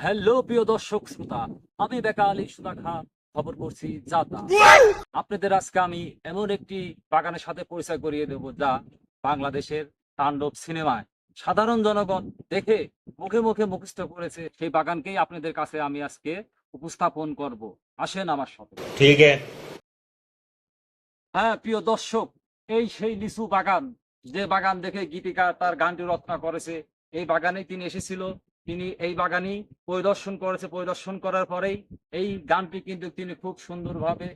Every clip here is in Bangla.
হ্যালো প্রিয় দর্শক শ্রোতা, আমি বেকা আলী সুদাখা খবর করছি যাতা। আপনাদের আজকে আমি এমন একটি বাগানের সাথে পরিচয় করিয়ে দেব যা বাংলাদেশের তাণ্ডব সিনেমায় সাধারণ জনগণ দেখে মুখে মুখে মুখস্থ করেছে। সেই বাগানকেই আপনাদের কাছে আমি আজকে উপস্থাপন করব। আসেন আমার সাথে। ঠিক আছে। হ্যাঁ প্রিয় দর্শক, এই সেই লিচু বাগান, যে বাগান দেখে গীতিকা তার গানটি রচনা করেছে। এই বাগানে তিনি এসেছিল, তিনি এই বাগানই পরিদর্শন করেছে। পরিদর্শন করার পরেই এই গানটি কিন্তু তিনি খুব সুন্দরভাবে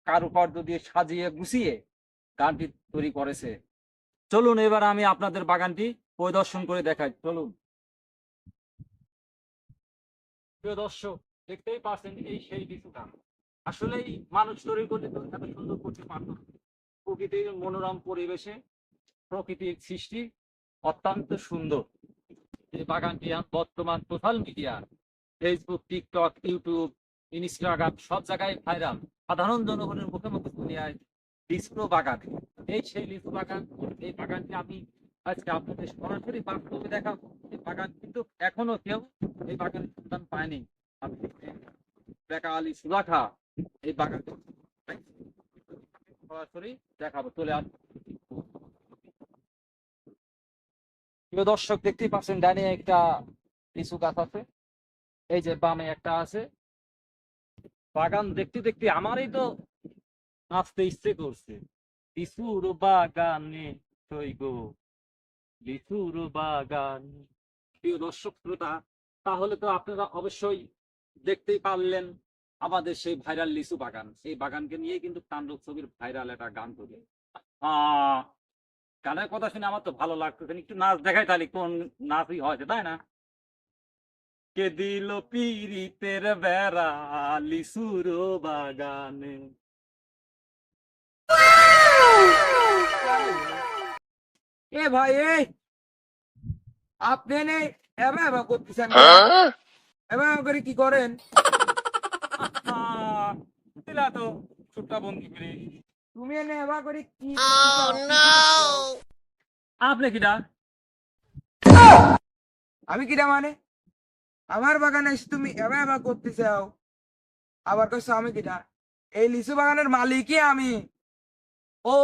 কারুকার্য দিয়ে সাজিয়ে গুছিয়ে গানটি তৈরি করেছে। চলুন এবার আমি আপনাদের বাগানটি পরিদর্শন করে দেখাই, চলুন। প্রিয় দর্শক, দেখতেই পাচ্ছেন এই সেই লিচু গান। আসলেই মানুষ তৈরি করতে তো এত সুন্দর করতে পারত না। প্রকৃতির মনোরম পরিবেশে প্রকৃতির সৃষ্টি অত্যন্ত সুন্দর। এই বাগানটি বর্তমান social media, Facebook, TikTok, YouTube, Instagram সব জায়গায় ভাইরাল। সাধারণ জনগণের মুখে মুখে দুনিয়ায় লিচু বাগান, এই সেই লিচু বাগান। এই বাগানটি আমি আজকে আপনাদের সরাসরি বাস্তবে দেখাবো। এই বাগান কিন্তু এখনো কেউ এই বাগানের সন্ধান পায়নি। আমি বেকা আলী সুদাখা এই বাগানটি সরাসরি দেখাবো, চলে আসবো। প্রিয় দর্শক, দেখতেই পাচ্ছেন ডাইনে একটা লিচু গাছ আছে, এই যে বামে একটা আছে। বাগান দেখতে দেখতে আমারই তো নাচতে ইচ্ছে করছে। লিচুর বাগানে সই গো, লিচুর বাগান। প্রিয় দর্শক শ্রোতা, তাহলে তো আপনারা অবশ্যই দেখতেই পারলেন আমাদের সেই ভাইরাল লিচু বাগান। সেই বাগানকে নিয়ে কিন্তু তাণ্ডব ছবির ভাইরাল একটা গান তৈরি। গানের কথা শুনে আমার তো ভালো লাগতেছে, একটু নাচ দেখাই তাহলে কোন নাচই হয়েছে, তাই না? কে দিল পিরিতের বেড়া লিচুর বাগানে। এ ভাই, আপনি এবার করতেছেন, এবার করে কি করেন? দিলা তো ছুটটা বন্দি করে। তুমি এনে এবার করে কি? আপনি কিটা? আমি কিটা মানে? আমার বাগানে এসে তুমি এবার করতে চাও, আবার কইছো আমি কিটা? এই লিচু বাগানের মালিকই আমি। ও,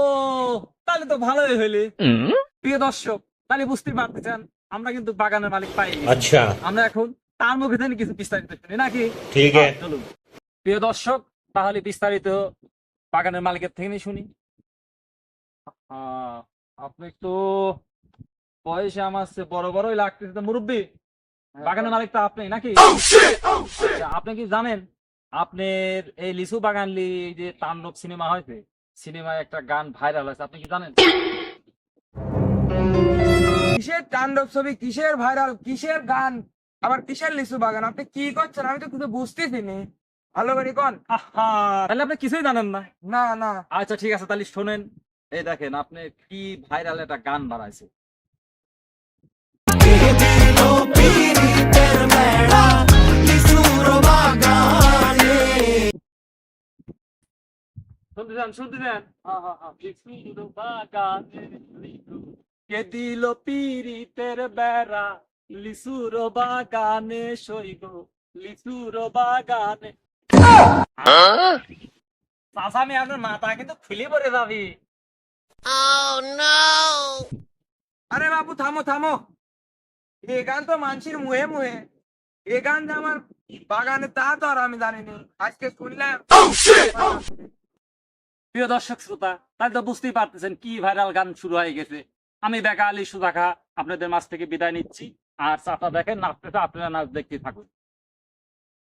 তাহলে তো ভালোই হইলে। প্রিয় দর্শক, তাহলে বুঝতে পারতেছেন আমরা কিন্তু বাগানের মালিক পাই। আচ্ছা, আমরা এখন তার মুখে থেকে কিছু বিস্তারিত শুনি নাকি? ঠিক আছে। চলুন প্রিয় দর্শক, তাহলে বিস্তারিত বাগানের মালিকের থেকে শুনি। আপনি তো বয়সে আমার চেয়ে বড় বড়ই লাগতেছে, তো মুরব্বী। বাগানের মালিক তো আপনি নাকি? আচ্ছা, আপনি কি জানেন আপনার এই লিচু বাগান যে তাণ্ডব সিনেমা হয়েছে, সিনেমায় একটা গান ভাইরাল হয়েছে, আপনি কি জানেন? কিসের তাণ্ডব ছবি, কিসের ভাইরাল, কিসের গান, আবার কিসের লিচু বাগান? আপনি কি করছেন আমি তো কিছু বুঝতেছি নি। ভালো করে কোন। তাহলে আপনি কিছুই জানেন না? না না। আচ্ছা ঠিক আছে, তাহলে শোনেন। এই দেখেন আপনি কি ভাইরাল একটা গান বানাইছে। শুনতে যান, শুনতে যান। লিচুর বাগানে কে দিল পিরিতের বেড়া, লিচুর বাগানে সইব, লিচুর বাগানে। চাচা, আমি আপনার মাথা কিন্তু খুলে পড়ে যাবি। আরে বাবু থামো থামো, এ গান তো মানুষের মুহে মুহে। এ গান যে আমার বাগানে তা তো আর আমি জানিনি, আজকে শুনলাম। প্রিয় দর্শক শ্রোতা, তাই তো বুঝতেই পারতেছেন কি ভাইরাল গান শুরু হয়ে গেছে। আমি বেকা আলী সুদাখা আপনাদের মাঝ থেকে বিদায় নিচ্ছি। আর চাচা দেখেন নাচতেছে, আপনারা নাচ দেখতে থাকুন।